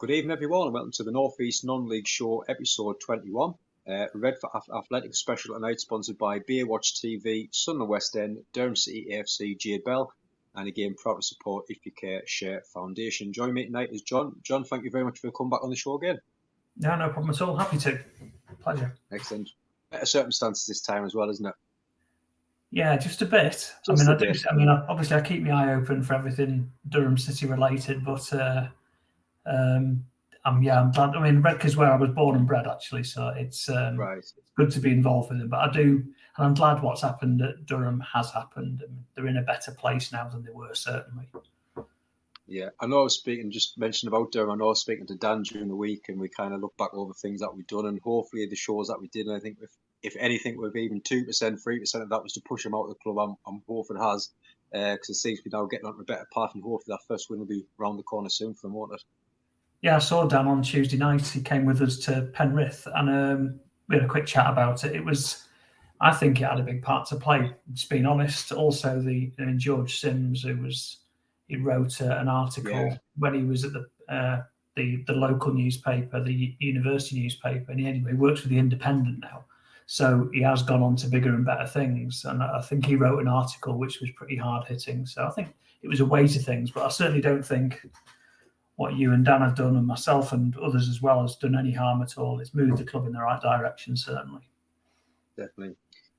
Good evening, everyone, and welcome to the North East Non-League Show, episode 21. Redcar Athletic Special tonight, sponsored by Beer Watch TV, Sunderland West End, Durham City AFC, Jade Bell, and again, proud to support If You Care Share Foundation. Joining me tonight is John. John, thank you very much for coming back on the show again. Yeah, no problem at all. Happy to. Pleasure. Excellent. Better circumstances this time as well, isn't it? Yeah, just a bit. Obviously, I keep my eye open for everything Durham City related, but I'm glad. I mean, Redcar's where I was born and bred, actually, so it's good to be involved with it. But I'm glad what's happened at Durham has happened, and they're in a better place now than they were, certainly. Yeah, I know I was mentioning about Durham. I know I was speaking to Dan during the week, and we kind of looked back over things that we've done, and hopefully the shows that we did, and I think if anything, with even 2%, 3% of that was to push them out of the club, I'm hoping it has, because it seems to be now getting on to a better path, and hopefully that first win will be round the corner soon for them, won't it? Yeah, I saw Dan on Tuesday night. He came with us to Penrith, and we had a quick chat about it. I think it had a big part to play, just being honest. Also, George Sims, he wrote an article when he was at the local newspaper, the university newspaper, and he works for the Independent now. So he has gone on to bigger and better things. And I think he wrote an article which was pretty hard hitting. So I think it was a weight of things, but I certainly don't think what you and Dan have done, and myself and others as well, has done any harm at all. It's moved the club in the right direction, certainly. Definitely.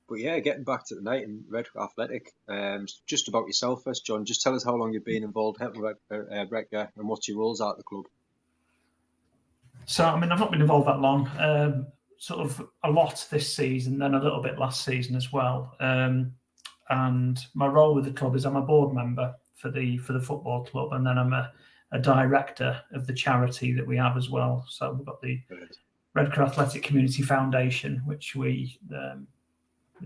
But yeah, getting back to tonight in Redcar Athletic, just about yourself first, John. Just tell us how long you've been involved helping Redcar and what's your roles at the club. So, I've not been involved that long. Sort of a lot this season, then a little bit last season as well. And my role with the club is I'm a board member for the football club, and then I'm a director of the charity that we have as well. So we've got the Redcar Athletic Community Foundation, which we're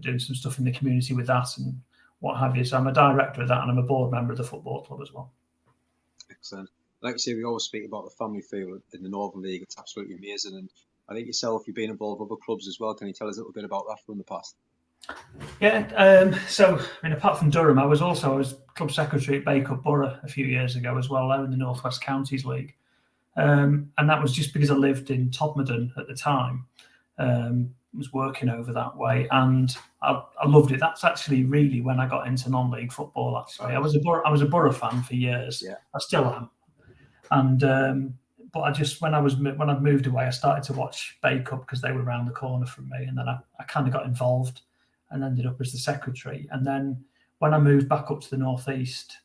doing some stuff in the community with that and what have you. So I'm a director of that, and I'm a board member of the football club as well. Excellent. Like I say, we always speak about the family feel in the Northern League. It's absolutely amazing. And I think yourself, you've been involved with other clubs as well. Can you tell us a little bit about that from the past? Yeah, apart from Durham, I was club secretary at Bacup Borough a few years ago as well, there in the North West Counties League. And that was just because I lived in Todmorden at the time. Was working over that way, and I loved it. That's actually really when I got into non-league football. Actually, I was a Borough fan for years. Yeah. I still am. And but when I'd moved away, I started to watch Bacup because they were around the corner from me, and then I kind of got involved and ended up as the secretary. And then when I moved back up to the northeast,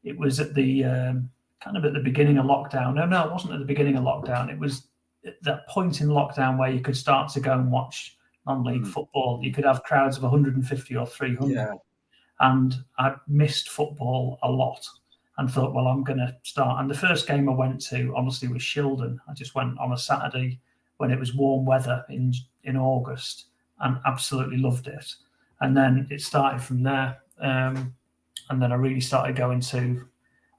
it was at the kind of at the beginning of lockdown. No, it wasn't at the beginning of lockdown. It was at that point in lockdown where you could start to go and watch non-league football. You could have crowds of 150 or 300. Yeah. And I missed football a lot and thought, well, I'm going to start. And the first game I went to, honestly, was Shildon. I just went on a Saturday when it was warm weather in August and absolutely loved it. And then it started from there. And then I really started going to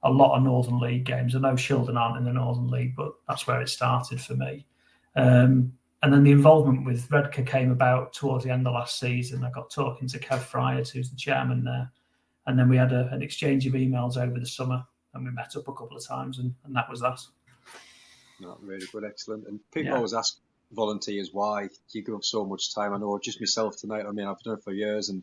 a lot of Northern League games. I know Shildon aren't in the Northern League, but that's where it started for me. And then the involvement with Redcar came about towards the end of last season. I got talking to Kev Friars, who's the chairman there. And then we had an exchange of emails over the summer, and we met up a couple of times, and that was that. No, really good, excellent. And people always ask volunteers why you give up so much time. I know just myself tonight, I've done it for years, and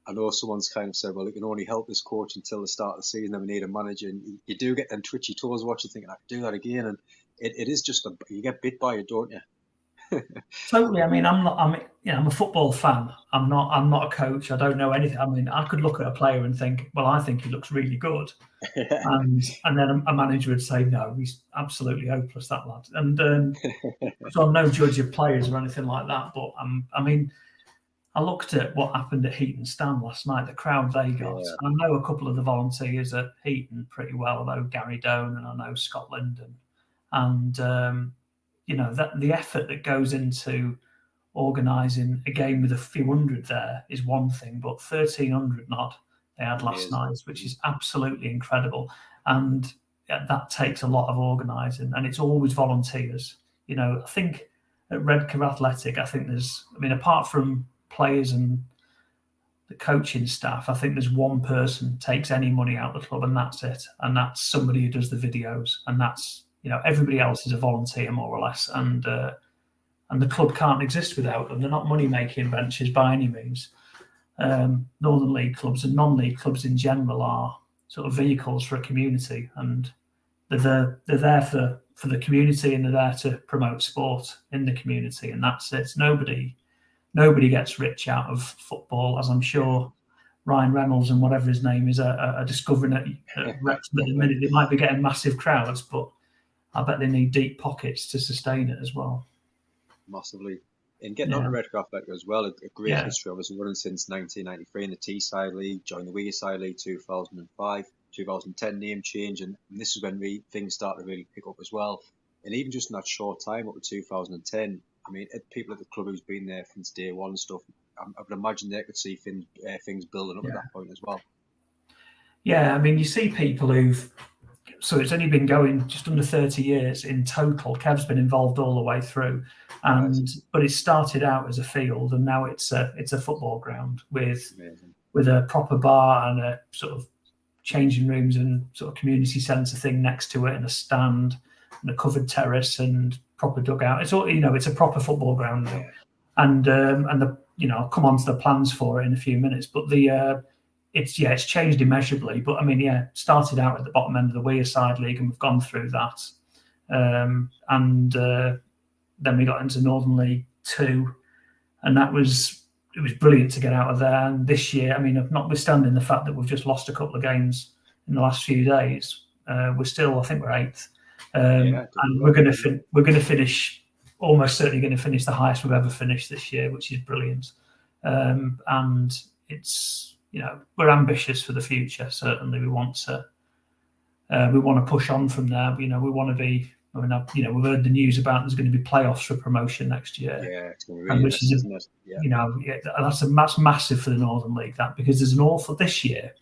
I know someone's kind of said, well, it can only help this coach until the start of the season, then we need a manager. And you do get them twitchy toes watching, thinking, I can do that again. And it is just, you get bit by it, don't you? Totally. I'm a football fan. I'm not a coach. I don't know anything. I could look at a player and think, well, I think he looks really good. And then a manager would say, no, he's absolutely hopeless, that lad. And so I'm no judge of players or anything like that. But I looked at what happened at Heaton Stand last night, the crowd they got. Yeah. I know a couple of the volunteers at Heaton pretty well. I know Gary Doan and I know Scott Linden. And that the effort that goes into organising a game with a few hundred there is one thing, but 1,300 not they had last night, which is absolutely incredible. And that takes a lot of organising, and it's always volunteers. I think at Redcar Athletic, apart from players and the coaching staff, I think there's one person takes any money out of the club, and that's it. And that's somebody who does the videos, and that's everybody else is a volunteer more or less, and the club can't exist without them. They're not money-making ventures by any means. Northern League clubs and non-league clubs in general are sort of vehicles for a community, and they're there for the community, and they're there to promote sport in the community, and that's it. Nobody gets rich out of football, as I'm sure Ryan Reynolds and whatever his name is are discovering at Wrexham at the minute. They might be getting massive crowds, but I bet they need deep pockets to sustain it as well. Massively. And getting on to Redcar as well, a great history, obviously running since 1993 in the Teesside League, joined the Wearside League 2005, 2010 name change, and this is when things started to really pick up as well. And even just in that short time up to 2010, I mean, people at the club who's been there since day one and stuff, I would imagine they could see things building up at that point as well. Yeah, I mean, you see people so it's only been going just under 30 years in total. Kev's been involved all the way through, but it started out as a field, and now it's a football ground with a proper bar and a sort of changing rooms and sort of community centre thing next to it, and a stand and a covered terrace and proper dugout. It's all, it's a proper football ground now. And I'll come on to the plans for it in a few minutes, but it's changed immeasurably. But I mean, started out at the bottom end of the Wearside League, and we've gone through that. Then we got into Northern League 2, and it was brilliant to get out of there. And this year, I mean, notwithstanding the fact that we've just lost a couple of games in the last few days, we're still, I think we're 8th. And we're going to finish, almost certainly going to finish the highest we've ever finished this year, which is brilliant. And it's, we're ambitious for the future. Certainly, we want to push on from there. We want to be. I mean, we've heard the news about there's going to be playoffs for promotion next year. Yeah, it's going to be really nice, isn't it? That's massive for the Northern League. That, because there's an awful this year.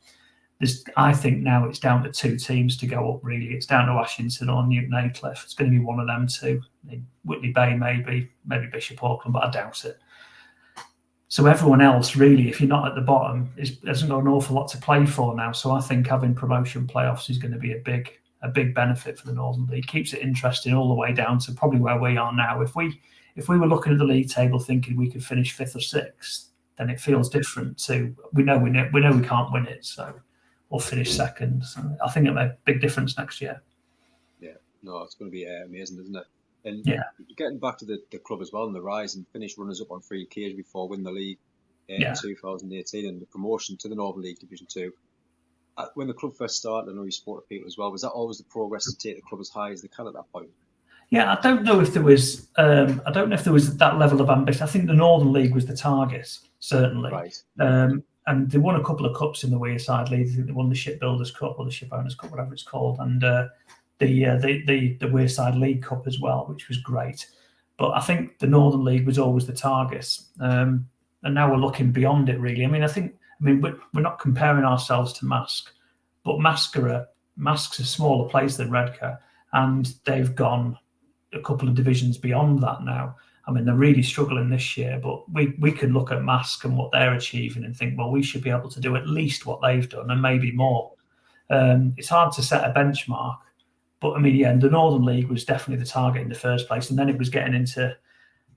I think now it's down to 2 teams to go up. Really, it's down to Ashington or Newton Aycliffe. It's going to be one of them 2. Whitley Bay, maybe Bishop Auckland, but I doubt it. So everyone else, really, if you're not at the bottom, hasn't got an awful lot to play for now. So I think having promotion playoffs is going to be a big benefit for the Northern League. Keeps it interesting all the way down to probably where we are now. If we were looking at the league table thinking we could finish 5th or 6th, then it feels different to we know we can't win it, so we'll finish 2nd. So I think it'll make a big difference next year. Yeah, no, it's going to be amazing, isn't it? And getting back to the club as well and the rise, and finish runners up on 3 occasions before win the league in 2018 and the promotion to the Northern League Division 2. When the club first started, I know you spoke to people as well, was that always the progress to take the club as high as they can at that point? Yeah, I don't know if there was that level of ambition. I think the Northern League was the target, certainly. Right. And they won a couple of cups in the Wearside League. I think they won the Shipbuilders Cup or the Shipowners Cup, whatever it's called, and the Wearside League Cup as well, which was great. But I think the Northern League was always the target, and now we're looking beyond it. Really, I mean, we're not comparing ourselves to Mask, but Mask's a smaller place than Redcar, and they've gone a couple of divisions beyond that now. I mean, they're really struggling this year, but we could look at Mask and what they're achieving and think, well, we should be able to do at least what they've done and maybe more. It's hard to set a benchmark, but I mean, the Northern League was definitely the target in the first place, and then it was getting into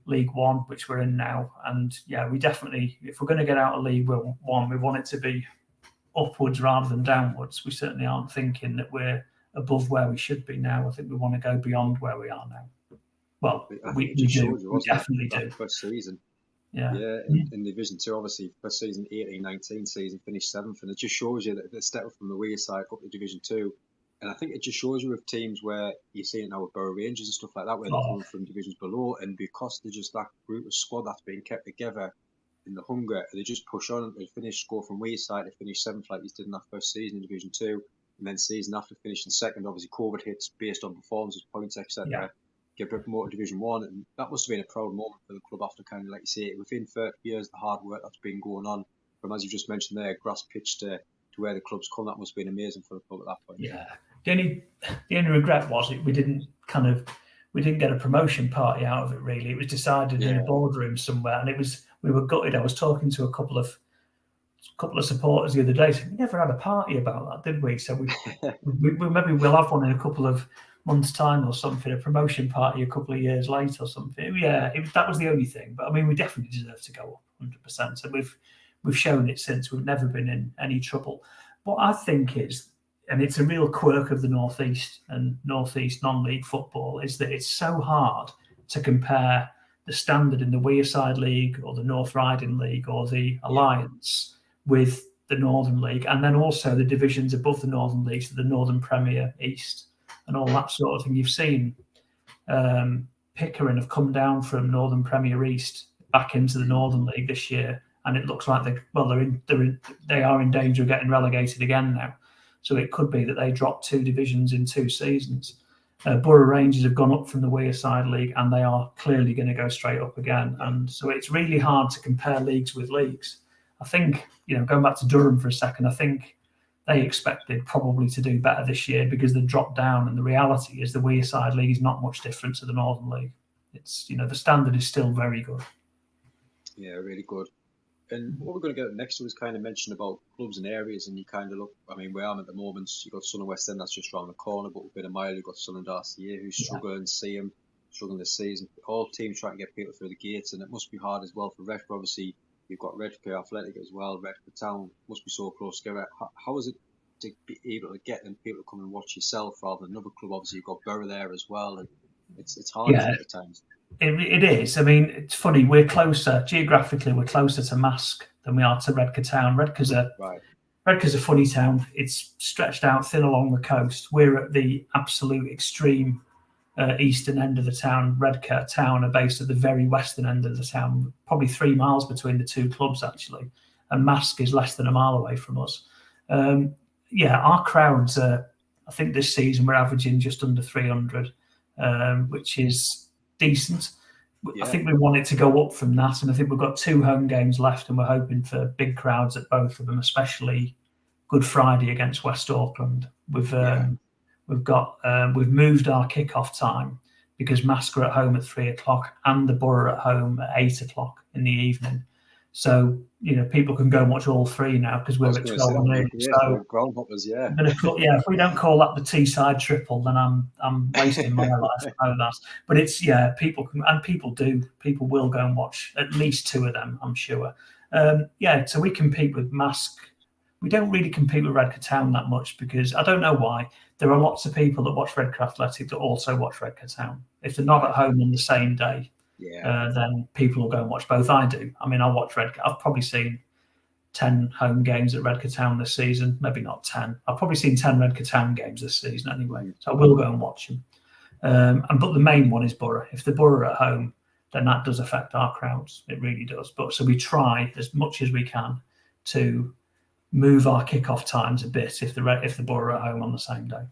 League One, which we're in now. And we definitely, if we're going to get out of League One, we want it to be upwards rather than downwards. We certainly aren't thinking that we're above where we should be now. I think we want to go beyond where we are now. Well, we definitely do. First season. Yeah. In Division 2, obviously, first season, 18-19 season, finished 7th. And it just shows you that the step from the Wearside up to Division 2. And I think it just shows you with teams where you're seeing it now with Borough Rangers and stuff like that, where they're coming from divisions below. And because they're just that group of squad that's being kept together in the hunger, they just push on. They finish, score from Wearside, they finish 7th like they did in that first season in Division 2. And then season after finishing 2nd, obviously COVID hits based on performances, points, etc. Get promoted to Division 1, and that must have been a proud moment for the club after kind of, like you say, within 30 years, the hard work that's been going on from, as you just mentioned there, grass pitch to where the club's come. That must have been amazing for the club at that point. Yeah. The only regret was we didn't get a promotion party out of it. Really, it was decided in a boardroom somewhere, and we were gutted. I was talking to a couple of supporters the other day. Saying, we never had a party about that, did we? So we maybe we'll have one in a couple of month's time or something, a promotion party a couple of years later or something. Yeah, that was the only thing. But I mean, we definitely deserve to go up 100%. And we've shown it since. We've never been in any trouble. What I think is, and it's a real quirk of the Northeast and Northeast non-league football, is that it's so hard to compare the standard in the Wearside League or the North Riding League or the Alliance with the Northern League, and then also the divisions above the Northern League, so the Northern Premier East and all that sort of thing. You've seen Pickering have come down from Northern Premier East back into the Northern League this year, and it looks like they are in danger of getting relegated again now. So it could be that they drop 2 divisions in 2 seasons. Borough Rangers have gone up from the Wearside League, and they are clearly going to go straight up again. And so it's really hard to compare leagues with leagues. I think, going back to Durham for a second, I think they expected probably to do better this year because they dropped down. And the reality is the Wearside League is not much different to the Northern League. It's, the standard is still very good. Yeah, really good. And what we're going to get next to is kind of mention about clubs and areas, and you kind of look, I mean, where I'm at the moment, you've got Sun and West End, that's just around the corner, but within a mile, you've got Sun and Darcy here, who's struggling this season. All teams trying to get people through the gates, and it must be hard as well for Redcar. Obviously, you've got Redcar Athletic as well. Redcar Town must be so close together. How is it to be able to get them people to come and watch yourself rather than another club? Obviously, you've got Borough there as well, and it's hard at times. It is. I mean, it's funny. We're closer geographically. We're closer to Mask than we are to Redcar Town. Redcar's a funny town. It's stretched out thin along the coast. We're at the absolute extreme eastern end of the town. Redcar Town are based at the very western end of the town. Probably 3 miles between the 2 clubs actually, and Mask is less than a mile away from us. Our crowds are. I think this season we're averaging just under 300, which is decent. I think we want it to go up from that, and I think we've got 2 home games left, and we're hoping for big crowds at both of them, especially Good Friday against West Auckland. We've moved our kick-off time because Mask are at home at 3:00 and the Borough at home at 8:00 in the evening. So, people can go and watch all 3 now because we're at 12 noon. So, if we don't call that the Teesside triple, then I'm wasting my life. I know that. But it's, people can, and people do. People will go and watch at least 2 of them, I'm sure. So we compete with Mask. We don't really compete with Redcar Town that much because I don't know why. There are lots of people that watch Redcar Athletic that also watch Redcar Town. If they're not at home on the same day, then people will go and watch both. I do. I mean, I watch Redcar. I've probably seen 10 home games at Redcar Town this season. Maybe not 10. I've probably seen 10 Redcar Town games this season anyway. So I will go and watch them. But the main one is Borough. If the Borough are at home, then that does affect our crowds. It really does. But so we try as much as we can to move our kick-off times a bit if the Borough are at home on the same day.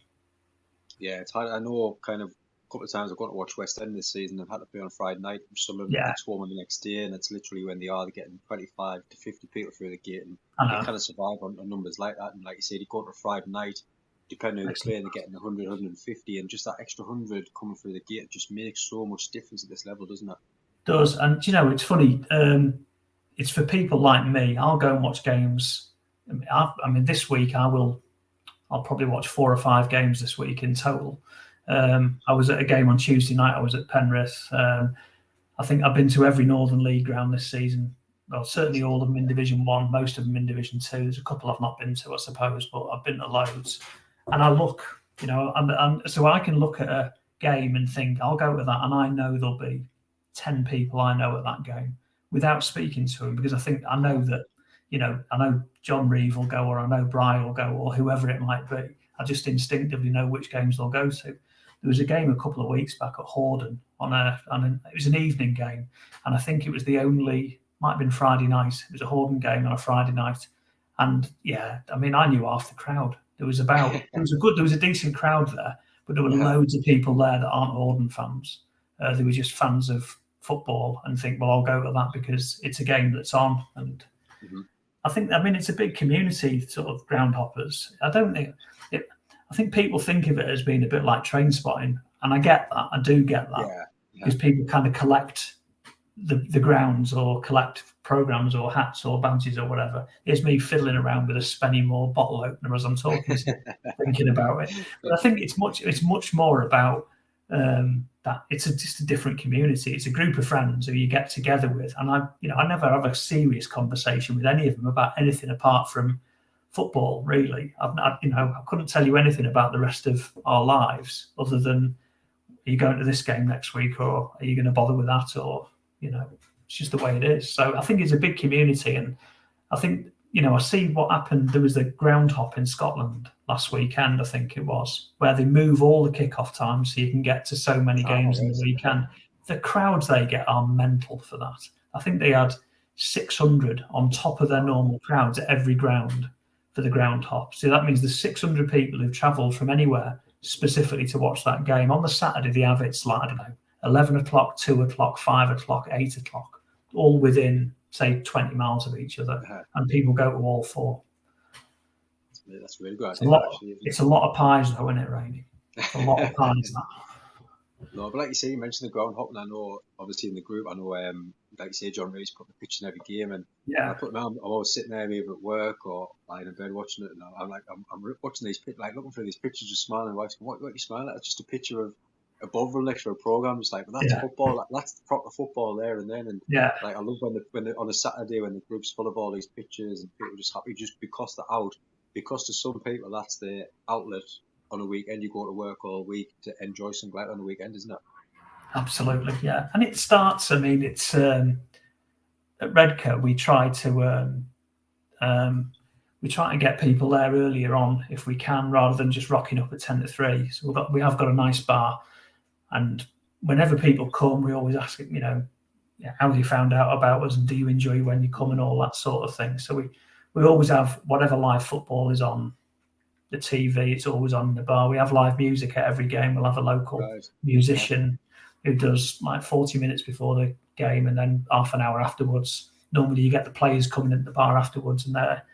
Yeah, it's hard. I know kind of a couple of times I've gone to watch West End this season. I've had to play on a Friday night. Some of them it's home on the next day, and it's literally when they are getting 25 to 50 people through the gate, and they kind of survive on numbers like that. And like you said, you go to a Friday night, depending on who they're playing, they're getting 100, 150, and just that extra 100 coming through the gate just makes so much difference at this level, doesn't it? It does, and it's funny. It's for people like me. I'll go and watch games. I mean, this week I'll probably watch 4 or 5 games this week in total. I was at a game on Tuesday night. I was at Penrith. I think I've been to every Northern League ground this season. Well, certainly all of them in Division 1, most of them in Division 2. There's a couple I've not been to, I suppose, but I've been to loads. And I look, so I can look at a game and think, I'll go to that, and I know there'll be 10 people I know at that game without speaking to them, because I know that, I know John Reeve will go, or I know Brian will go, or whoever it might be. I just instinctively know which games they'll go to. There was a game a couple of weeks back at Hordern it was an evening game, and I think it was might have been Friday night. It was a Hordern game on a Friday night, and I knew half the crowd. There was a decent crowd there, but there were loads of people there that aren't Hordern fans. They were just fans of football and think, well, I'll go to that because it's a game that's on. And I think it's a big community, sort of ground hoppers. I think people think of it as being a bit like train spotting, and I get that. I do get that because people kind of collect the grounds or collect programs or hats or badges or whatever. Here's me fiddling around with a Spennymoor bottle opener as I'm talking to you, thinking about it. But I think it's much more about that it's just a different community. It's a group of friends who you get together with, and I never have a serious conversation with any of them about anything apart from football. Really, I couldn't tell you anything about the rest of our lives other than, are you going to this game next week, or are you going to bother with that, or it's just the way it is. So I think it's a big community, and I think I see what happened. There was the ground hop in Scotland last weekend, I think it was, where they move all the kickoff times so you can get to so many games in the weekend. The crowds they get are mental for that. I think they had 600 on top of their normal crowds at every ground for the ground hop. So that means there's 600 people who've travelled from anywhere specifically to watch that game. On the Saturday, they have it's like, I don't know, 11 o'clock, 2 o'clock, 5 o'clock, 8 o'clock, all within, say, 20 miles of each other, and people go to all four. That's really good. It's a lot of pies, though, isn't it, Rainey? It's a lot of pies. No, but like you say, you mentioned the ground hopping. I know, obviously, in the group, I know, like you say, John Ree's put the picture in every game, and I put them. I'm always sitting there, either at work or lying in bed watching it, and I'm watching these, like looking for these pictures, just smiling. What are you smiling at? It's just a picture of above the lecture program. It's like, well, that's football. That's the proper football there and then. And like, I love when on a Saturday when the group's full of all these pictures and people just happy just because they're out. Because to some people that's the outlet. On a weekend, you go to work all week to enjoy some light on the weekend, isn't it? Absolutely, yeah. And it starts. I mean, it's at Redcar. We try to get people there earlier on if we can, rather than just rocking up at 10 to 3. So we have got a nice bar, and whenever people come, we always ask them, how have you found out about us, and do you enjoy when you come, and all that sort of thing. So we always have whatever live football is on the TV, it's always on in the bar. We have live music at every game. We'll have a local musician who does like 40 minutes before the game and then half an hour afterwards. Normally you get the players coming into the bar afterwards and they're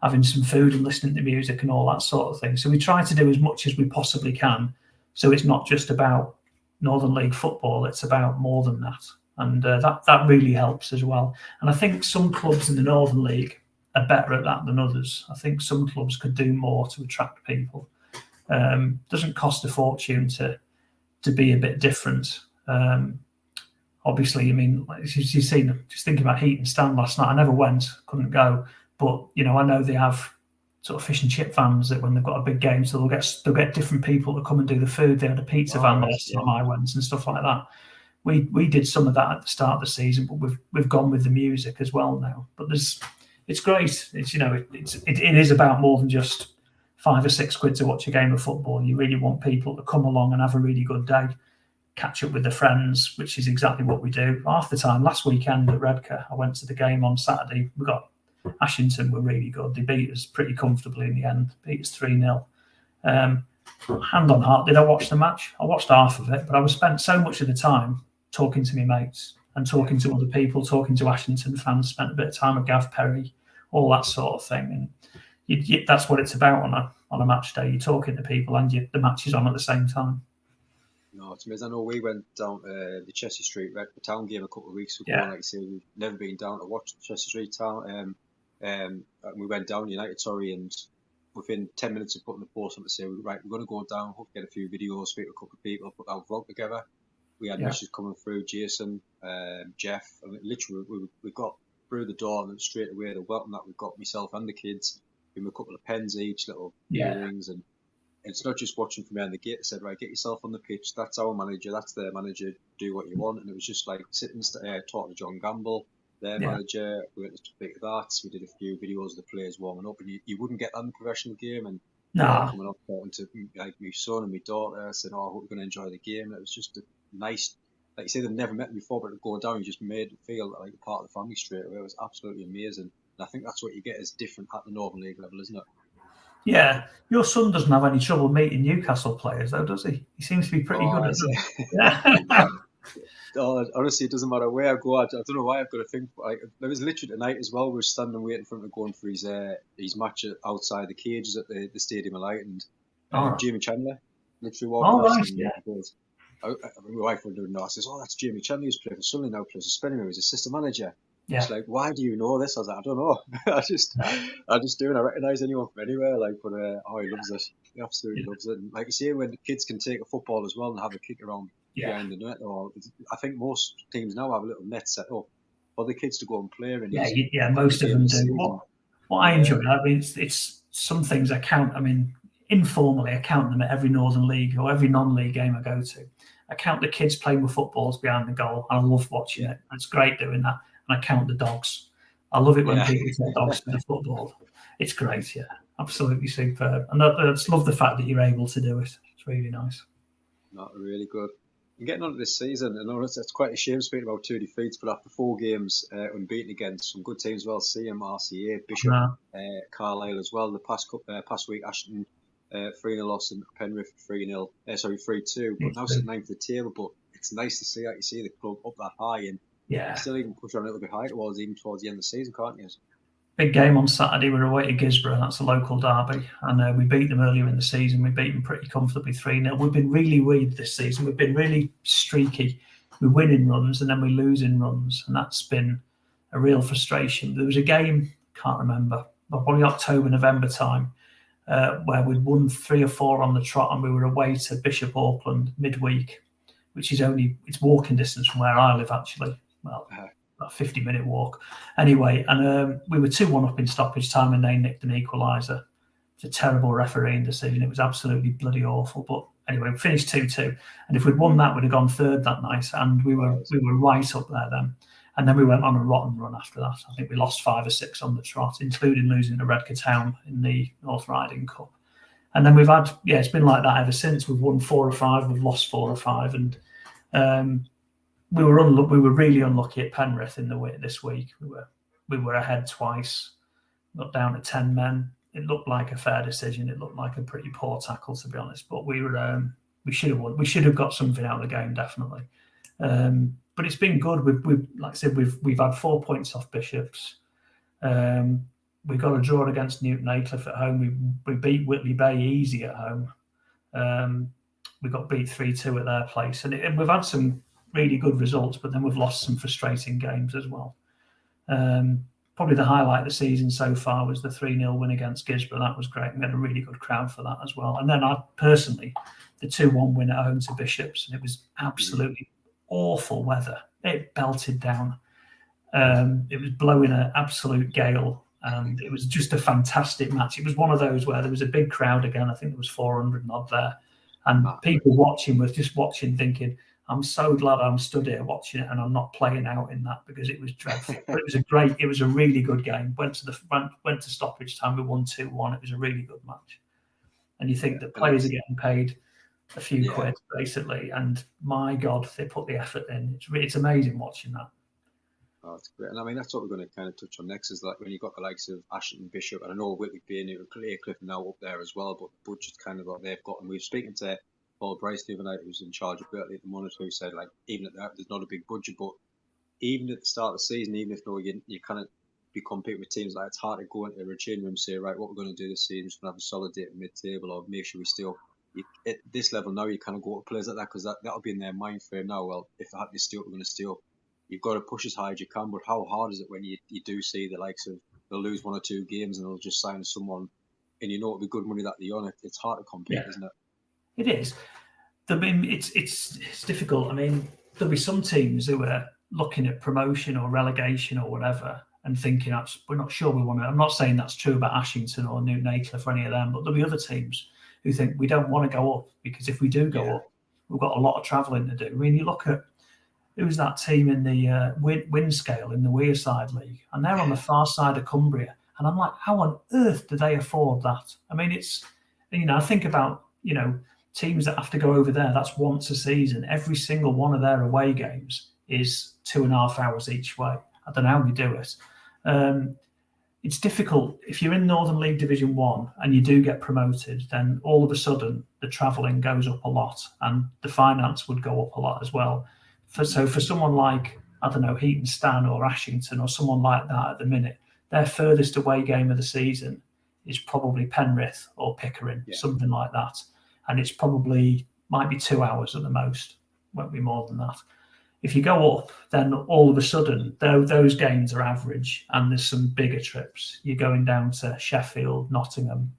having some food and listening to music and all that sort of thing. So we try to do as much as we possibly can. So it's not just about Northern League football, it's about more than that. And that really helps as well. And I think some clubs in the Northern League are better at that than others. I think some clubs could do more to attract people. Doesn't cost a fortune to be a bit different. Obviously, I mean, you've seen, just thinking about Heat and Stand last night, I never went, couldn't go, but I know they have sort of fish and chip vans that when they've got a big game, so they'll get different people to come and do the food. They had a pizza van last time I went and stuff like that. We did some of that at the start of the season, but we've gone with the music as well now. But it's great. It's it is about more than just £5 or £6 to watch a game of football. You really want people to come along and have a really good day, catch up with their friends, which is exactly what we do. Half the time, last weekend at Redcar, I went to the game on Saturday. We got Ashington were really good. They beat us pretty comfortably in the end. Beat us 3-0. Hand on heart, did I watch the match? I watched half of it, but I was spent so much of the time talking to my mates and talking to other people, talking to Ashington fans, spent a bit of time with Gav Perry, all that sort of thing. And that's what it's about on a match day. You're talking to people and the match is on at the same time. No, it's amazing. I know we went down to the Chester Street Redcar Town game a couple of weeks ago. Like I say, we've never been down to watch the Chester Street Town. We went down United, and within 10 minutes of putting the post on to say, right, we're going to go down, hope to get a few videos, speak to a couple of people, put our vlog together. We had messages coming through, Jason, Jeff, and literally we got through the door and straight away the welcome that we got, myself and the kids, gave them a couple of pens each, little earrings, and it's not just watching from behind the gate. They said, right, get yourself on the pitch, that's our manager, that's their manager, do what you want. And it was just like sitting, talking to John Gamble, their manager, we went to speak to that, we did a few videos of the players warming up, and you wouldn't get that in a professional game. And coming up talking to like my son and my daughter, saying, I hope you're going to enjoy the game. And it was just a nice, like you say, they've never met me before, but to go down, you just made it feel like a part of the family straight away. It was absolutely amazing. And I think that's what you get is different at the Northern League level, isn't it? Yeah. Your son doesn't have any trouble meeting Newcastle players, though, does he? He seems to be pretty good at it. Honestly, it doesn't matter where I go. I don't know why I've got to think. Like, there was literally tonight as well. We were standing waiting for him to go in for his match outside the cages at the Stadium of Light, and Jamie Chandler literally walked past. My wife wouldn't know. I says, "Oh, that's Jamie Chandler who's playing for Sunderland now. Plays for Spennymoor. He's assistant manager." Yeah. It's like, why do you know this? I was like, I don't know. I just do, and I recognise anyone from anywhere. Like, but he loves it. He absolutely loves it. And like you say, when the kids can take a football as well and have a kick around behind the net, or I think most teams now have a little net set up for the kids to go and play in. Most of them do. What I enjoy, I mean, it's some things I count. I mean, informally, I count them at every Northern League or every non-league game I go to. I count the kids playing with footballs behind the goal. I love watching it. It's great doing that. And I count the dogs. I love it when people take dogs to the football. It's great, absolutely superb. And I just love the fact that you're able to do it. It's really nice. Not really good. And getting on to this season, I know it's quite a shame speaking about 2 defeats, but after 4 games unbeaten against some good teams as well, CM, RCA, Bishop, Carlisle as well. The past week, Ashton 3-0 loss and Penrith 3-2, but now sitting ninth at the table. But it's nice to see that you see the club up that high and still even push on a little bit higher towards the end of the season, can't you? Big game on Saturday. We're away to Gisborough. That's a local derby. And we beat them earlier in the season. We beat them pretty comfortably 3-0. We've been really weird this season. We've been really streaky. We win in runs and then we lose in runs. And that's been a real frustration. There was a game, can't remember, but probably October, November time, where we'd won 3 or 4 on the trot and we were away to Bishop Auckland midweek, which is it's walking distance from where I live, actually. Well, about a 50-minute walk. Anyway, and we were 2-1 up in stoppage time and they nicked an equaliser. It's a terrible refereeing decision. It was absolutely bloody awful. But anyway, we finished 2-2. And if we'd won that, we'd have gone third that night. And we were right up there then. And then we went on a rotten run after that. I think we lost 5 or 6 on the trot, including losing to Redcar Town in the North Riding Cup. And then we've had, it's been like that ever since. We've won 4 or 5, we've lost 4 or 5. And we were really unlucky at Penrith this week. We were ahead twice, got down to 10 men. It looked like a fair decision. It looked like a pretty poor tackle, to be honest. But we should have won. We should have got something out of the game, definitely. But it's been good. We've like I said, we've had 4 points off Bishops. We got a draw against Newton Aycliffe at home. We beat Whitley Bay easy at home. We got beat 3-2 at their place, and we've had some really good results, but then we've lost some frustrating games as well. Probably the highlight of the season so far was the 3-0 win against Gisborough. That was great. We had a really good crowd for that as well. And then the 2-1 win at home to Bishops, and it was absolutely awful weather. It belted down. It was blowing an absolute gale, and it was just a fantastic match. It was one of those where there was a big crowd again. I think there was 400 and odd there. And people watching were just watching thinking, I'm so glad I'm stood here watching it and I'm not playing out in that, because it was dreadful. But it was a really good game. Went to stoppage time. We won 2-1. It was a really good match. And you think that players are getting paid a few quid basically, and my God, they put the effort in. It's amazing watching that. Oh, it's great. And I mean, that's what we're going to kind of touch on next, is like when you've got the likes of Ashton, Bishop, and I know Whitley Bay and Aycliffe now up there as well, but the budget's kind of what they've got. And we were speaking to Paul Bryce the other night, who's in charge of Berkeley at the Monitor, who said, like, even at that, there's not a big budget, but even at the start of the season, even if you kind of be competing with teams, like, it's hard to go into a change room and say, right, what we're going to do this season, we're just going to have a solid date mid-table, or make sure we still, at this level now, you kind of go to players like that, because that'll be in their mind frame now. Well, if I have to steal, we're going to steal. You've got to push as high as you can, but how hard is it when you do see the likes of, they'll lose 1 or 2 games and they'll just sign someone, and you know it'll be good money that they're on it. It's hard to compete, isn't it? It is. I mean, it's difficult. I mean, there'll be some teams who are looking at promotion or relegation or whatever and thinking, we're not sure we want to. I'm not saying that's true about Ashington or Newton Aycliffe or any of them, but there'll be other teams who think we don't want to go up, because if we do go up, we've got a lot of travelling to do. I mean, you look at who's that team in the win scale in the Wearside League, and they're on the far side of Cumbria. And I'm like, how on earth do they afford that? I mean, it's, I think about, teams that have to go over there, that's once a season. Every single one of their away games is 2.5 hours each way. I don't know how they do it. It's difficult. If you're in Northern League Division 1 and you do get promoted, then all of a sudden the travelling goes up a lot and the finance would go up a lot as well. So for someone like, I don't know, Heaton Stan or Ashington or someone like that at the minute, their furthest away game of the season is probably Penrith or Pickering, something like that. And it's might be 2 hours at the most, won't be more than that. if you go up, then all of a sudden, those games are average, and there's some bigger trips. You're going down to Sheffield, Nottingham,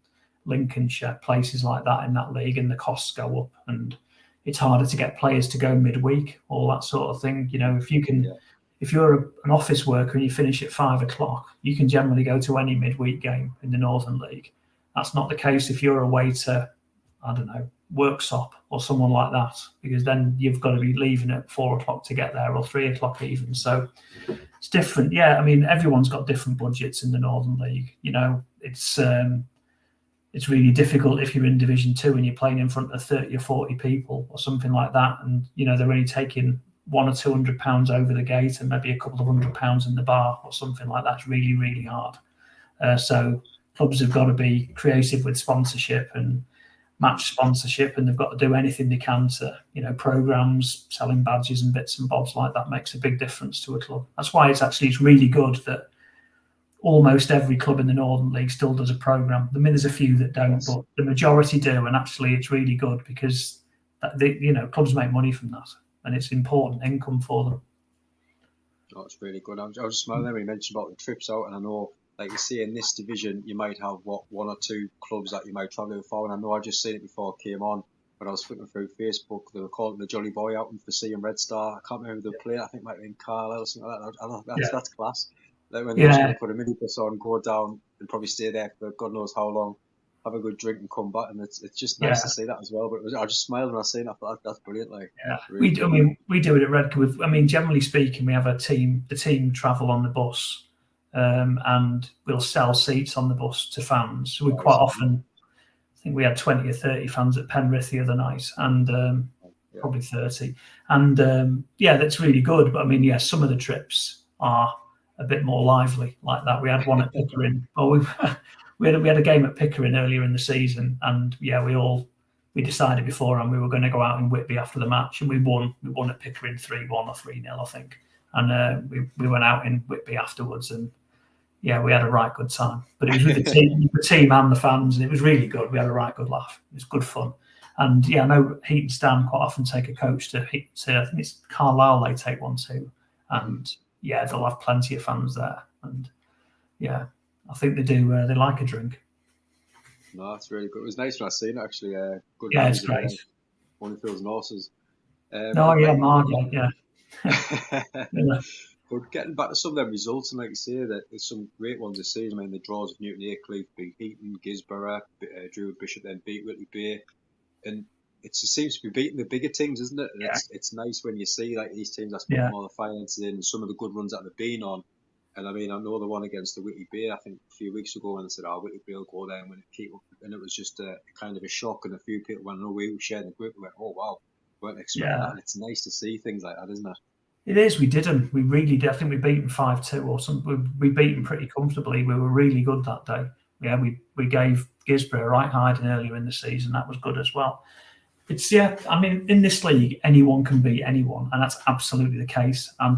Lincolnshire, places like that in that league, and the costs go up, and it's harder to get players to go midweek, all that sort of thing. If you can, if you're an office worker and you finish at 5 o'clock, you can generally go to any midweek game in the Northern League. That's not the case if you're away to, I don't know, Worksop or someone like that, because then you've got to be leaving at 4 o'clock to get there, or 3 o'clock even. So it's different. Yeah, I mean, everyone's got different budgets in the Northern League. It's really difficult if you're in Division 2 and you're playing in front of 30 or 40 people or something like that, and they're only taking £100 or £200 over the gate and maybe a couple of £100 in the bar or something like that. It's really, really hard. So clubs have got to be creative with sponsorship and match sponsorship, and they've got to do anything they can to, programs, selling badges and bits and bobs like that makes a big difference to a club. That's why it's really good that almost every club in the Northern League still does a program. I mean, there's a few that don't, but the majority do, and actually it's really good because clubs make money from that, and it's important income for them. Oh, it's really good. I was just smiling when you mentioned about the trips out, and I know, like you see in this division, you might have one or two clubs that you might travel for, and I know I just seen it before I came on when I was flipping through Facebook. They were calling the Jolly Boy out for seeing Red Star. I can't remember the player. I think it might have been Carlisle or something like that. I know, that's class. Like when they're just going to put a minibus on, go down, and probably stay there for God knows how long, have a good drink and come back, and it's just nice to see that as well. But I just smiled when I seen it. I thought that's brilliant. Like, really we do it at Redcar. Generally speaking, we have a team. The team travel on the bus. And we'll sell seats on the bus to fans. So we quite often, I think we had 20 or 30 fans at Penrith the other night, and probably 30. And that's really good. But some of the trips are a bit more lively like that. We had one at Pickering. We had a game at Pickering earlier in the season, and we decided beforehand we were going to go out in Whitby after the match, and we won. We won at Pickering 3-1 or 3-0, I think. And we went out in Whitby afterwards, and we had a right good time. But it was with the team and the fans, and it was really good. We had a right good laugh. It was good fun. And I know Heat and Stan quite often take a coach to I think it's Carlisle they take one to, and they'll have plenty of fans there. And I think they do. They like a drink. No, that's really good. It was nice when I seen it actually. Good. Yeah, it's great. Holyfield's and horses. Margate, yeah. But getting back to some of them results, and like you say, that there's some great ones this season. I mean, the draws of Newton Aycliffe, beat Heaton, Gisborough, drew Bishop, then beat Whitley Bay, and it seems to be beating the bigger teams, isn't it? And it's nice when you see like these teams that's putting all the finances in, and some of the good runs that they've been on. And I mean, I know the one against the Whitley Bay, I think a few weeks ago when they said, Whitley Bay will go there and win it, keep up, and it was just a kind of a shock, and a few people when we were sharing the group, we went, oh wow, we weren't expecting that, and it's nice to see things like that, isn't it? It is. We didn't. We really did. I think we beat them 5-2 or something. We beat them pretty comfortably. We were really good that day. Yeah, we gave Gisborough a right hiding earlier in the season. That was good as well. It's in this league, anyone can beat anyone, and that's absolutely the case. I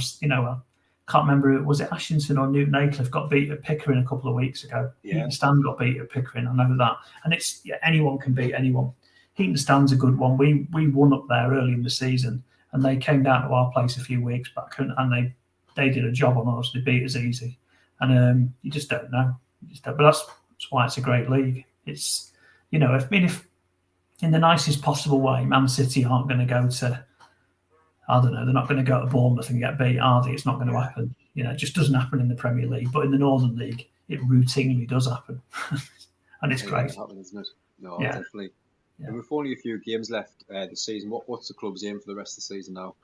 can't remember, was it Ashington or Newton Aycliffe got beat at Pickering a couple of weeks ago? Heaton Stan got beat at Pickering. I know that, and it's anyone can beat anyone. Heaton Stan's a good one. We won up there early in the season. And they came down to our place a few weeks back, and they did a job on us. They beat us easy, and you just don't know. But that's why it's a great league. It's if in the nicest possible way, Man City aren't going to go to, I don't know, they're not going to go to Bournemouth and get beat, are they? It's not going to happen. It just doesn't happen in the Premier League, but in the Northern League, it routinely does happen, and it's great. Happen, isn't it? No, definitely. Yeah. And with only a few games left this season, what's the club's aim for the rest of the season now?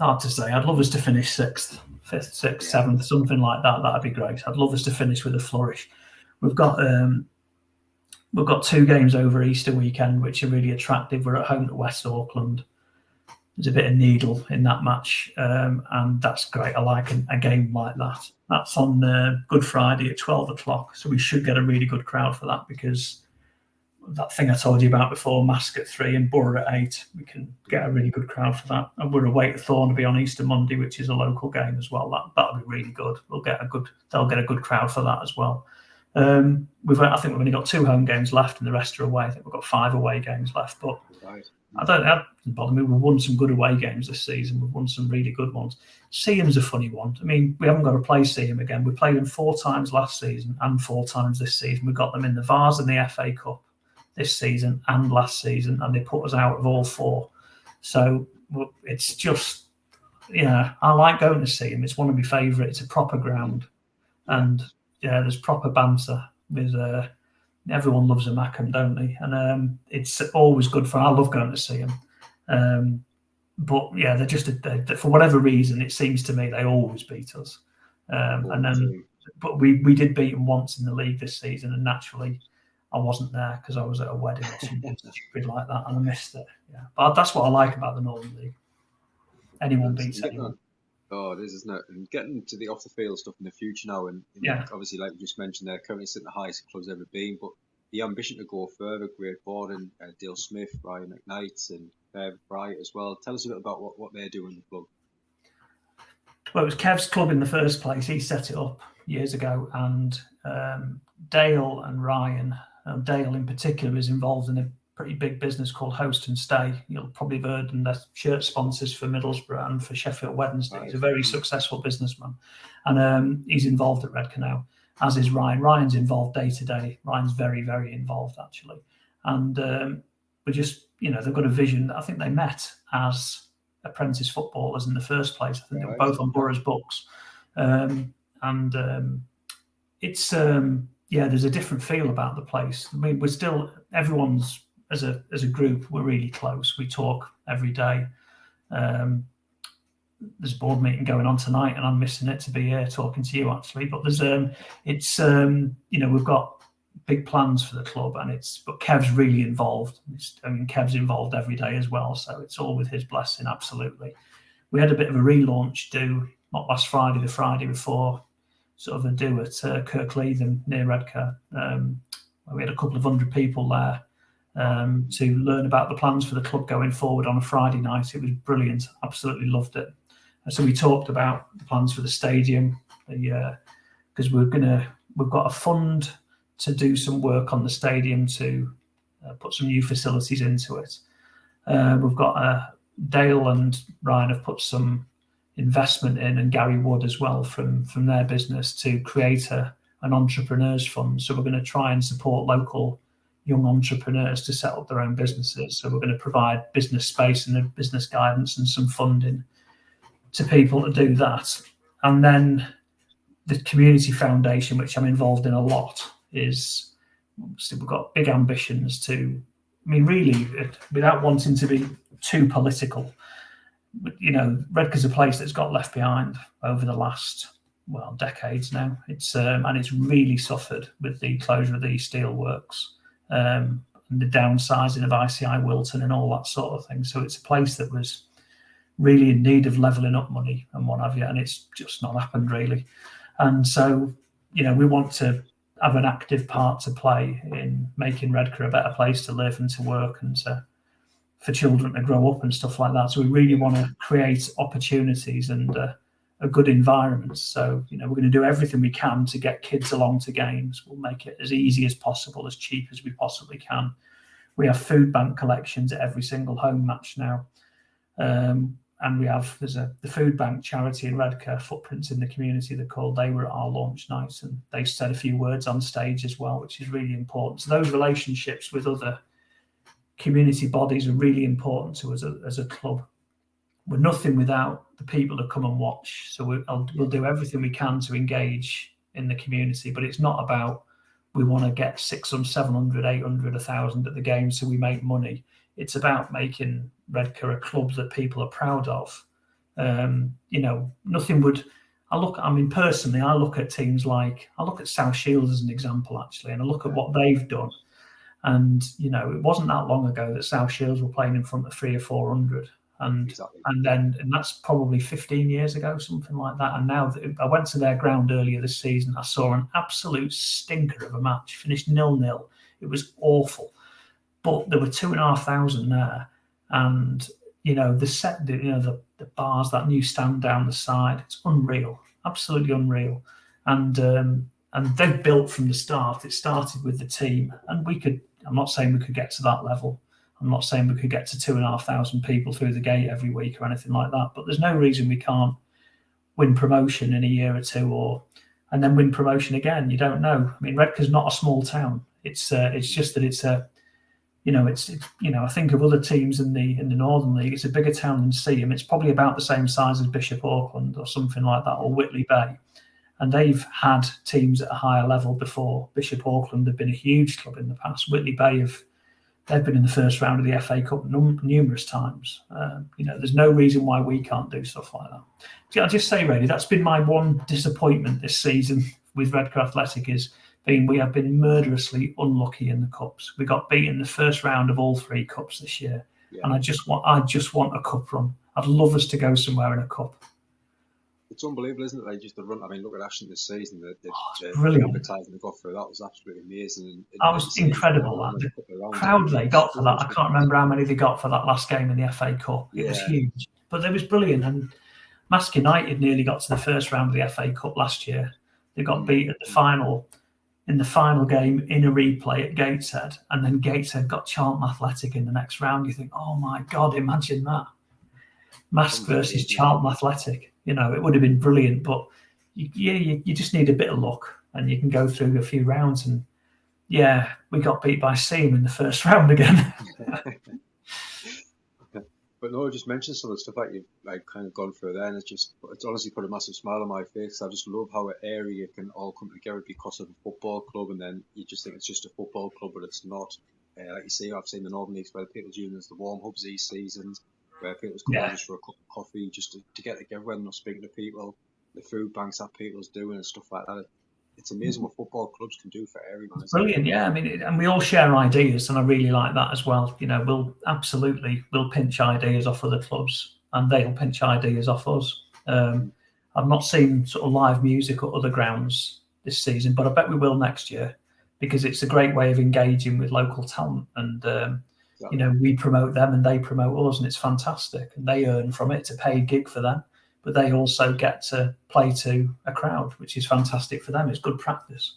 Hard to say. I'd love us to finish 6th, 5th, 6th, 7th, something like that. That'd be great. I'd love us to finish with a flourish. We've got 2 games over Easter weekend, which are really attractive. We're at home to West Auckland. There's a bit of needle in that match, and that's great. I like a game like that. That's on Good Friday at 12 o'clock, so we should get a really good crowd for that, because that thing I told you about before, Mask at 3 and Borough at 8, we can get a really good crowd for that. And we're away to Thornaby on Easter Monday, which is a local game as well. That'll be really good. They'll get a good crowd for that as well. I think we've only got 2 home games left, and the rest are away. I think we've got 5 away games left, but I don't that doesn't bother me. We've won some good away games this season. We've won some really good ones. Seaham's a funny one. I mean, we haven't got to play Seaham again. We played them 4 times last season and 4 times this season. We got them in the Vase and the FA Cup this season and last season, and they put us out of all 4. So it's just, I like going to Seaham. It's one of my favourite. It's a proper ground, and there's proper banter with. Everyone loves a Mackham, don't they? And it's always good fun. I love going to see them. But they're just for whatever reason, it seems to me they always beat us. But we did beat them once in the league this season, and naturally, I wasn't there because I was at a wedding or something stupid like that, and I missed it. Yeah, but that's what I like about the Northern League. Anyone beats anyone. Oh, it is, isn't it? And getting to the off the field stuff in the future now, and obviously, like you just mentioned, they're currently sitting the highest the club's ever been, but the ambition to go further, Great Borden, Dale Smith, Ryan McKnight, and Bright as well. Tell us a bit about what they're doing in the club. Well, it was Kev's club in the first place. He set it up years ago, and Dale and Ryan, Dale in particular, is involved in a pretty big business called Host and Stay. You'll probably have heard them. They're shirt sponsors for Middlesbrough and for Sheffield Wednesday. Right. He's a very successful businessman, and he's involved at Redcar now, as is Ryan. Ryan's involved day to day. Ryan's very, very involved actually, and we're just, they've got a vision. I think they met as apprentice footballers in the first place. I think they were both on Borough's books, it's there's a different feel about the place. I mean, we're still, everyone's, as a group, we're really close. We talk every day. There's a board meeting going on tonight, and I'm missing it to be here talking to you actually. But there's we've got big plans for the club, but Kev's really involved. Kev's involved every day as well, so it's all with his blessing. Absolutely. We had a bit of a relaunch do, not last Friday, the Friday before, sort of a do at Kirkleatham near Redcar. We had a couple of 100 people there to learn about the plans for the club going forward on a Friday night. It was brilliant. Absolutely loved it. So we talked about the plans for the stadium, because we've got a fund to do some work on the stadium to put some new facilities into it. We've got Dale and Ryan have put some investment in, and Gary Wood as well from their business, to create an entrepreneurs fund. So we're going to try and support local young entrepreneurs to set up their own businesses. So we're going to provide business space and business guidance and some funding to people to do that. And then the community foundation, which I'm involved in a lot, is we've got big ambitions to, really, without wanting to be too political, Redcar's a place that's got left behind over the last, decades now. It's and it's really suffered with the closure of the steelworks, and the downsizing of ICI Wilton and all that sort of thing. So it's a place that was really in need of levelling up money and what have you, and it's just not happened really. And so, we want to have an active part to play in making Redcar a better place to live and to work, and for children to grow up and stuff like that. So we really want to create opportunities and a good environment. So, we're going to do everything we can to get kids along to games. We'll make it as easy as possible, as cheap as we possibly can. We have food bank collections at every single home match now. And there's the food bank charity in Redcar, Footprints in the Community, they're called. They were at our launch night, and they said a few words on stage as well, which is really important. So those relationships with other community bodies are really important to us as a club. We're nothing without the people that come and watch. So we'll do everything we can to engage in the community, but it's not about we want to get 600, 700, 800, 1,000 at the game so we make money. It's about making Redcar a club that people are proud of. Nothing would. Personally, I look at teams like, I look at South Shields as an example, actually, and I look at what they've done. And, it wasn't that long ago that South Shields were playing in front of 300 or 400. And that's probably 15 years ago, something like that. And now I went to their ground earlier this season. I saw an absolute stinker of a match, finished 0-0. It was awful. But there were 2,500 there, and the bars, that new stand down the side, it's unreal, absolutely unreal. And they've built from the start. It started with the team, and I'm not saying we could get to that level. I'm not saying we could get to 2,500 people through the gate every week or anything like that, but there's no reason we can't win promotion in a year or two, and then win promotion again. You don't know. I mean, Redcar's not a small town. It's just that it's a, I think of other teams in the Northern League. It's a bigger town than Seaham. It's probably about the same size as Bishop Auckland or something like that, or Whitley Bay. And they've had teams at a higher level before. Bishop Auckland have been a huge club in the past. Whitley Bay they've been in the first round of the FA Cup numerous times. There's no reason why we can't do stuff like that. I'll just say, really, that's been my one disappointment this season with Redcar Athletic we have been murderously unlucky in the cups. We got beaten the first round of all 3 cups this year, and I just want a cup run. I'd love us to go somewhere in a cup. It's unbelievable, isn't it? Just the run. I mean, look at Ashton this season. The advertising they got through, that was absolutely amazing. That was incredible. The crowd they got for that. I can't remember how many they got for that last game in the FA Cup. It was huge, but it was brilliant. And Mask United nearly got to the first round of the FA Cup last year. They got beat at in the final game in a replay at Gateshead, and then Gateshead got Charlton Athletic in the next round. You think, oh my God, imagine that. Mask versus Charlton Athletic. It would have been brilliant, but you just need a bit of luck, and you can go through a few rounds. And we got beat by Seaham in the first round again. But no, just mention some of the stuff that you've kind of gone through there, and it's honestly put a massive smile on my face. I just love how an area can all come together because of a football club, and then you just think it's just a football club, but it's not. Like you say, I've seen the Northern Leagues where people's unions, the warm hubs these seasons, where people's come just for a cup of coffee, just to get together when they're speaking to people, the food banks that people's doing and stuff like that. It's amazing what football clubs can do for everyone. Brilliant, yeah. I mean, and we all share ideas, and I really like that as well. We'll pinch ideas off other clubs, and they'll pinch ideas off us. I've not seen sort of live music at other grounds this season, but I bet we will next year, because it's a great way of engaging with local talent, and we promote them and they promote us, and it's fantastic. And they earn from it. It's a paid gig for them, but they also get to play to a crowd, which is fantastic for them. It's good practice.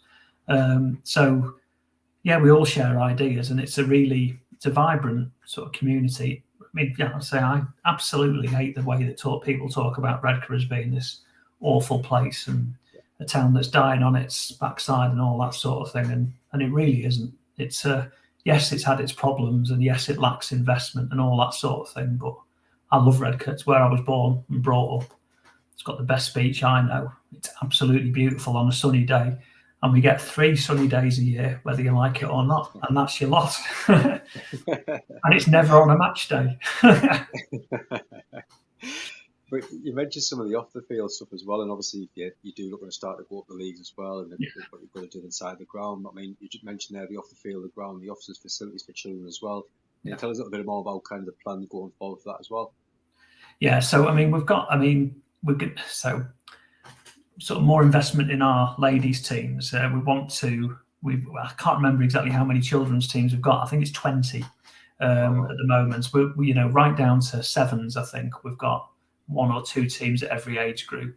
We all share ideas, and it's a vibrant sort of community. I mean, I absolutely hate the way that people talk about Redcar as being this awful place and a town that's dying on its backside and all that sort of thing. And it really isn't. It's yes, it's had its problems, and yes, it lacks investment and all that sort of thing, but I love Redcar. It's where I was born and brought up. It's got the best beach I know. It's absolutely beautiful on a sunny day. And we get 3 sunny days a year, whether you like it or not. And that's your lot. And it's never on a match day. But you mentioned some of the off-the-field stuff as well. And obviously, you do look to start to go up the leagues as well. And what you've got to do inside the ground. I mean, you just mentioned there the off-the-field, the ground, the officers' facilities for children as well. Can you tell us a little bit more about kind of the plan going forward for that as well? Yeah, so, I mean, sort of more investment in our ladies' teams. I can't remember exactly how many children's teams we've got. I think it's 20 at the moment. We're right down to sevens, I think. We've got 1 or 2 teams at every age group.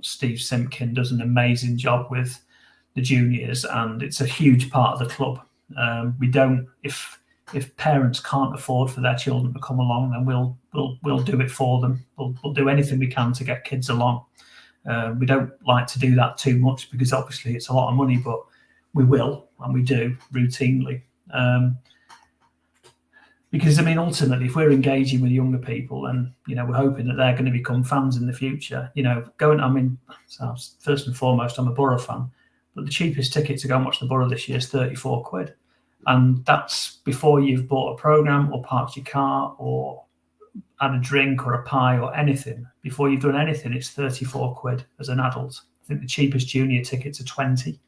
Steve Simpkin does an amazing job with the juniors, and it's a huge part of the club. If parents can't afford for their children to come along, then we'll do it for them. We'll do anything we can to get kids along. We don't like to do that too much, because obviously it's a lot of money, but we will, and we do routinely. Because, I mean, ultimately, if we're engaging with younger people, and we're hoping that they're going to become fans in the future, first and foremost, I'm a Borough fan, but the cheapest ticket to go and watch the Borough this year is £34. And that's before you've bought a programme or parked your car or had a drink or a pie or anything. Before you've done anything, it's £34 as an adult. I think the cheapest junior tickets are 20.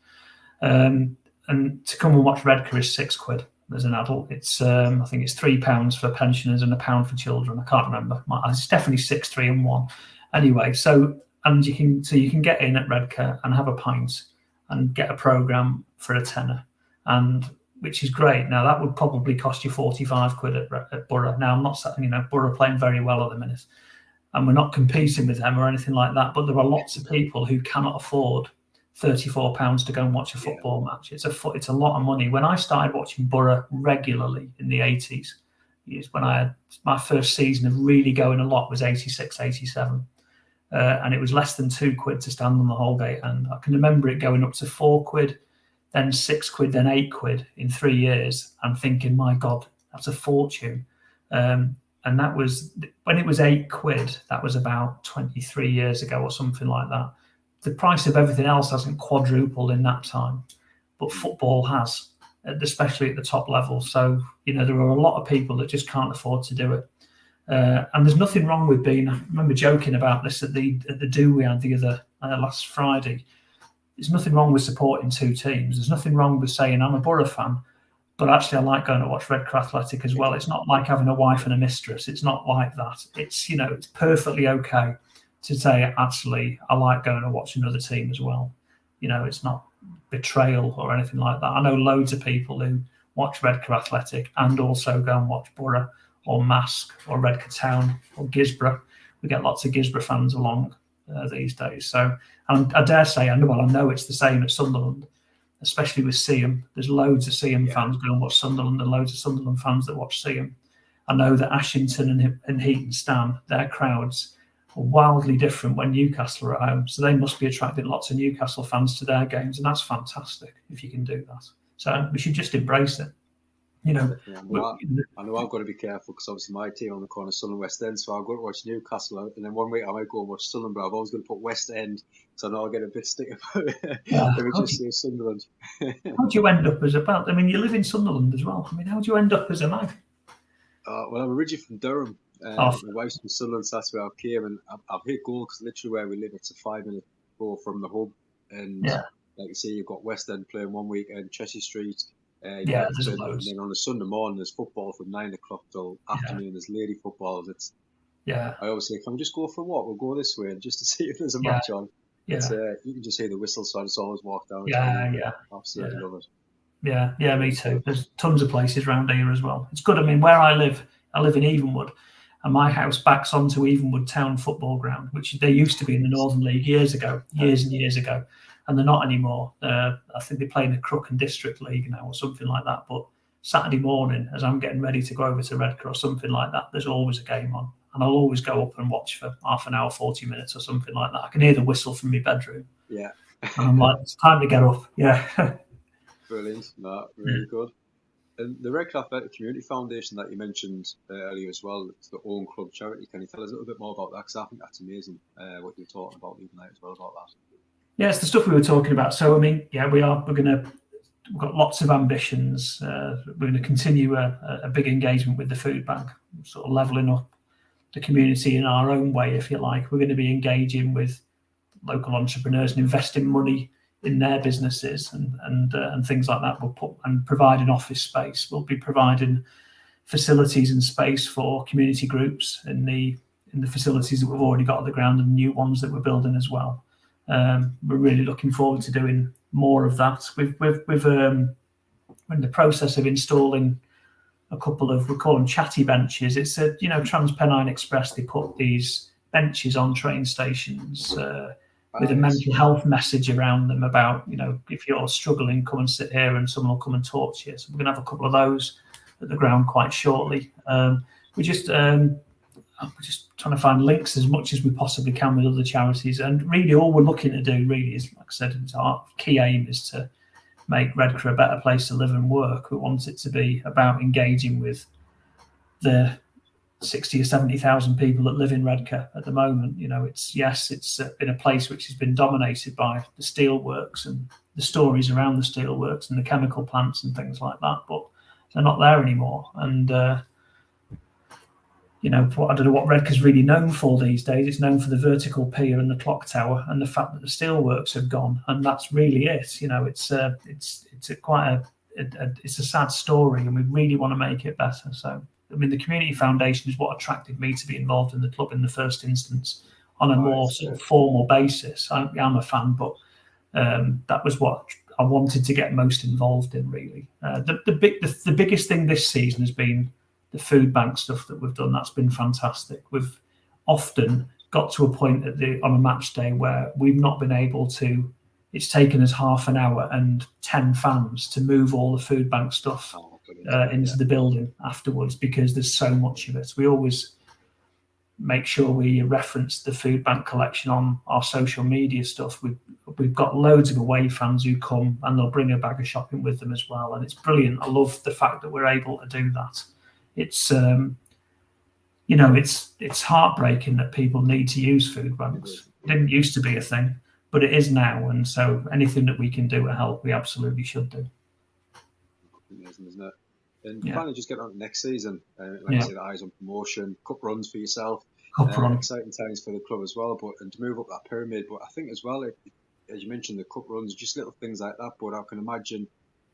And to come and watch Redcar is £6 as an adult. It's I think it's £3 for pensioners and £1 for children. I can't remember. It's definitely 6, 3 and 1. Anyway, you can get in at Redcar and have a pint and get a programme for a tenner, and which is great. Now, that would probably cost you £45 at Borough. Now, I'm not saying, Borough playing very well at the minute, and we're not competing with them or anything like that, but there are lots of people who cannot afford £34 to go and watch a football match. It's a lot of money. When I started watching Borough regularly in the 80s, is when I had my first season of really going a lot was 86, 87. And it was less than £2 to stand on the Holgate end. I can remember it going up to £4, then £6, then £8 in 3 years. I'm thinking, my God, that's a fortune. And that was when it was £8. That was about 23 years ago or something like that. The price of everything else hasn't quadrupled in that time, but football has, especially at the top level. So, there are a lot of people that just can't afford to do it. And there's nothing wrong with being. I remember joking about this at the do we had the other last Friday. There's nothing wrong with supporting two teams. There's nothing wrong with saying I'm a Borough fan, but actually I like going to watch Redcar Athletic as well. It's not like having a wife and a mistress. It's not like that. It's it's perfectly okay to say actually I like going to watch another team as well. It's not betrayal or anything like that. I know loads of people who watch Redcar Athletic and also go and watch Borough or Mask or Redcar Town or Gisborough. We get lots of Gisborough fans along these days. So I dare say, I know it's the same at Sunderland, especially with Seaham. There's loads of Seaham fans go and watch Sunderland and loads of Sunderland fans that watch Seaham. I know that Ashington and Heaton Stan, their crowds are wildly different when Newcastle are at home. So they must be attracting lots of Newcastle fans to their games. And that's fantastic if you can do that. So we should just embrace it. I know I've got to be careful because obviously my team on the corner is Sunderland West End, so I'll go to watch Newcastle, and then one week I might go and watch Sunderland, but I've always got to put West End, so I know I'll get a bit stick about it if we just say Sunderland. How do you end up as a belt? You live in Sunderland as well. How do you end up as a mag? Well, I'm originally from Durham. My wife's from Sunderland, so that's where I came, and I've hit goal because literally where we live, it's a 5-minute go from the hub, and like you say, you've got West End playing one week and Cheshire Street. There's loads. And then on a Sunday morning, there's football from 9 o'clock till afternoon. There's lady football. I always say, can we just go for a walk? We'll go this way just to see if there's a match on. You can just hear the whistle, so I just always walk down. Absolutely love it. Yeah, me too. There's tons of places around here as well. It's good. Where I live in Evenwood, and my house backs onto Evenwood Town Football Ground, which they used to be in the Northern League years and years ago. And they're not anymore. I think they play in the Crookham District League now or something like that. But Saturday morning, as I'm getting ready to go over to Redcar or something like that, there's always a game on. And I'll always go up and watch for half an hour, 40 minutes or something like that. I can hear the whistle from my bedroom. Yeah. And I'm like, it's time to get up. Yeah. Brilliant. No, really good. And the Redcar Athletic Community Foundation that you mentioned earlier as well, it's the own club charity. Can you tell us a little bit more about that? Because I think that's amazing what you're talking about even now as well about that. Yeah, it's the stuff we were talking about. So, we've got lots of ambitions. We're going to continue a big engagement with the food bank, sort of levelling up the community in our own way, if you like. We're going to be engaging with local entrepreneurs and investing money in their businesses and things like that. We'll providing office space. We'll be providing facilities and space for community groups in the facilities that we've already got at the ground and new ones that we're building as well. We're really looking forward to doing more of that. We're in the process of installing a couple of, we call them chatty benches. It's a, Trans-Pennine Express, they put these benches on train stations with a mental health message around them about, if you're struggling, come and sit here and someone will come and talk to you. So we're going to have a couple of those at the ground quite shortly. We're just trying to find links as much as we possibly can with other charities. And really all we're looking to do really is, like I said, our key aim is to make Redcar a better place to live and work. We want it to be about engaging with the 60 or 70,000 people that live in Redcar at the moment. It's been a place which has been dominated by the steelworks and the stories around the steelworks and the chemical plants and things like that, but they're not there anymore. And I don't know what Redcar's really known for these days. It's known for the vertical pier and the clock tower and the fact that the steelworks have gone, and that's really it. It's a sad story, and we really want to make it better. So, the community foundation is what attracted me to be involved in the club in the first instance on a more sort of formal basis. I'm a fan, but that was what I wanted to get most involved in. Really, the biggest thing this season has been the food bank stuff that we've done. That's been fantastic. We've often got to a point on a match day where we've not been able to it's taken us half an hour and 10 fans to move all the food bank stuff into the building afterwards, because there's so much of it. We always make sure we reference the food bank collection on our social media stuff. We've got loads of away fans who come and they'll bring a bag of shopping with them as well, and it's brilliant. I love the fact that we're able to do that. It's it's heartbreaking that people need to use food banks. It didn't used to be a thing, but it is now, and so anything that we can do to help, we absolutely should do. Amazing, isn't it? And finally, just get on to next season. Like I said, eyes on promotion, cup runs for yourself. Exciting times for the club as well, and to move up that pyramid. But I think as well, as you mentioned, the cup runs, just little things like that. But I can imagine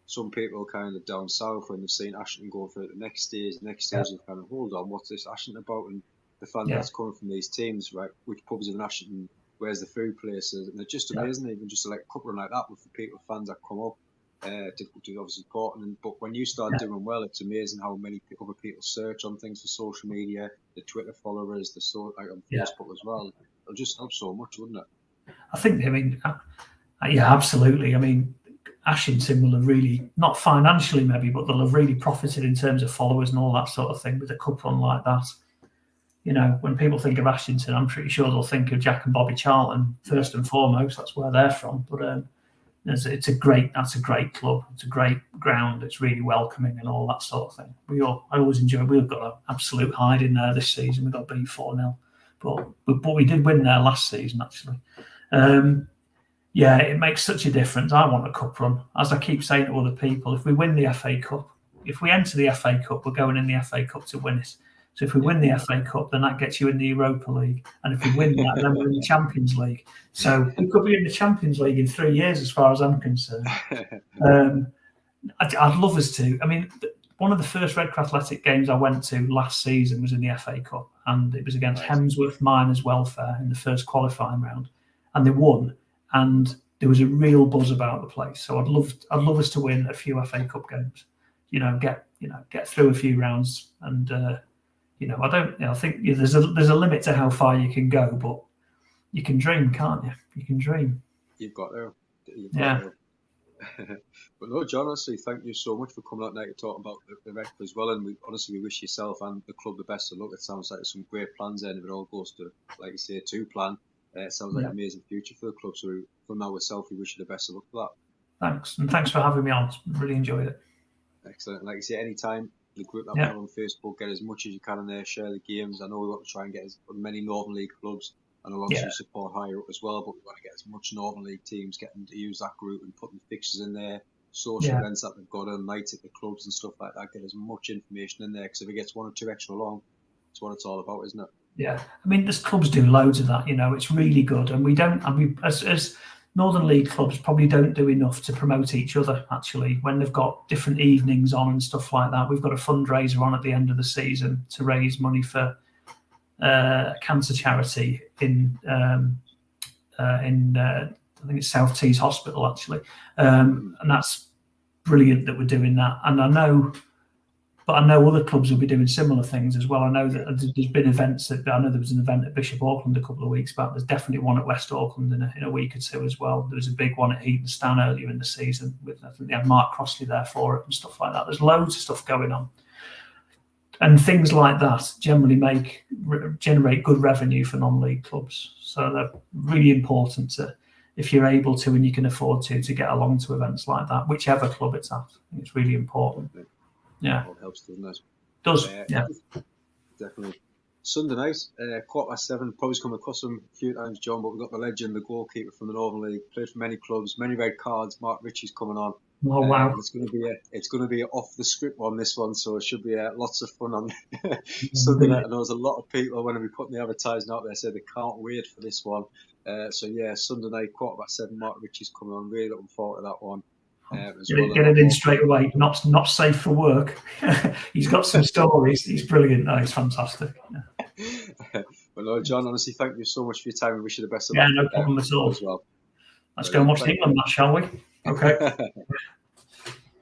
some people kind of down south when they've seen Ashton go for it the next stage, and kind of, hold on, what's this Ashton about? And the fan that's coming from these teams, right? Which pubs in Ashton? Where's the food places? And they're just amazing, even just like a cup run like that with the people, fans that come up. To obviously important, but when you start doing well, it's amazing how many other people search on things for social media, the Twitter followers, on Facebook as well. It'll just help so much, wouldn't it? I think, absolutely. I mean, Ashington will have really, not financially maybe, but they'll have really profited in terms of followers and all that sort of thing with a cup run like that. When people think of Ashington, I'm pretty sure they'll think of Jack and Bobby Charlton first and foremost. That's where they're from, but. That's a great club. It's a great ground. It's really welcoming and all that sort of thing. I always enjoy. We've got an absolute hide in there this season. We got beat 4-0, but we did win there last season actually. It makes such a difference. I want a cup run, as I keep saying to other people. If we win the FA Cup, if we enter the FA Cup, we're going in the FA Cup to win it. So if we win the FA Cup, then that gets you in the Europa League. And if we win that, then we're in the Champions League. So we could be in the Champions League in 3 years, as far as I'm concerned. I'd love us to. I mean, one of the first Redcar Athletic games I went to last season was in the FA Cup. And it was against Hemsworth Miners Welfare in the first qualifying round. And they won. And there was a real buzz about the place. So I'd love us to win a few FA Cup games. Get through a few rounds and... I think there's a limit to how far you can go, but you can dream, can't you? You can dream. You've got to. But no, John, honestly, thank you so much for coming out tonight to talk about the Redcar as well. And we wish yourself and the club the best of luck. It sounds like there's some great plans there, and if it all goes to, like you say, to plan, it sounds like an amazing future for the club. So from ourselves, we wish you the best of luck for that. Thanks, and thanks for having me on. Really enjoyed it. Excellent. Like you say, anytime. The group that we have on Facebook, get as much as you can in there, share the games. I know we want to try and get as many Northern League clubs. I know obviously support higher up as well, but we want to get as much Northern League teams getting to use that group and putting fixtures in there, social events that they've got on, nights at the clubs and stuff like that. Get as much information in there, because if it gets 1 or 2 extra long, it's what it's all about, isn't it? Yeah, I mean, there's clubs do loads of that. It's really good, and we don't. I mean, as Northern League clubs probably don't do enough to promote each other, actually, when they've got different evenings on and stuff like that. We've got a fundraiser on at the end of the season to raise money for cancer charity in I think it's South Tees Hospital, actually. And that's brilliant that we're doing that. And I know other clubs will be doing similar things as well. I know that there's been events. I know there was an event at Bishop Auckland a couple of weeks back. There's definitely one at West Auckland in a week or two as well. There was a big one at Heaton Stan earlier in the season. I think they had Mark Crossley there for it and stuff like that. There's loads of stuff going on. And things like that generally generate good revenue for non-league clubs. So they're really important to, if you're able to and you can afford to get along to events like that, whichever club it's at. I think it's really important. Yeah, it helps, doesn't it? Does definitely. Sunday night, 7:15. Probably come across him a few times, John. But we've got the legend, the goalkeeper from the Northern League, played for many clubs, many red cards. Mark Ritchie's coming on. Oh wow! It's going to be off the script on this one, so it should be lots of fun on Sunday night. And there was a lot of people when we put the advertising out there said they can't wait for this one. Sunday night, 7:15. Mark Ritchie's coming on. Really looking forward to that one. Get it in straight away. Not safe for work. He's got some stories. He's brilliant. No, he's fantastic. Yeah. Well, no, John, honestly, thank you so much for your time. We wish you the best of luck. Yeah, no problem at all. As well. Let's go and watch the England match, shall we? Okay.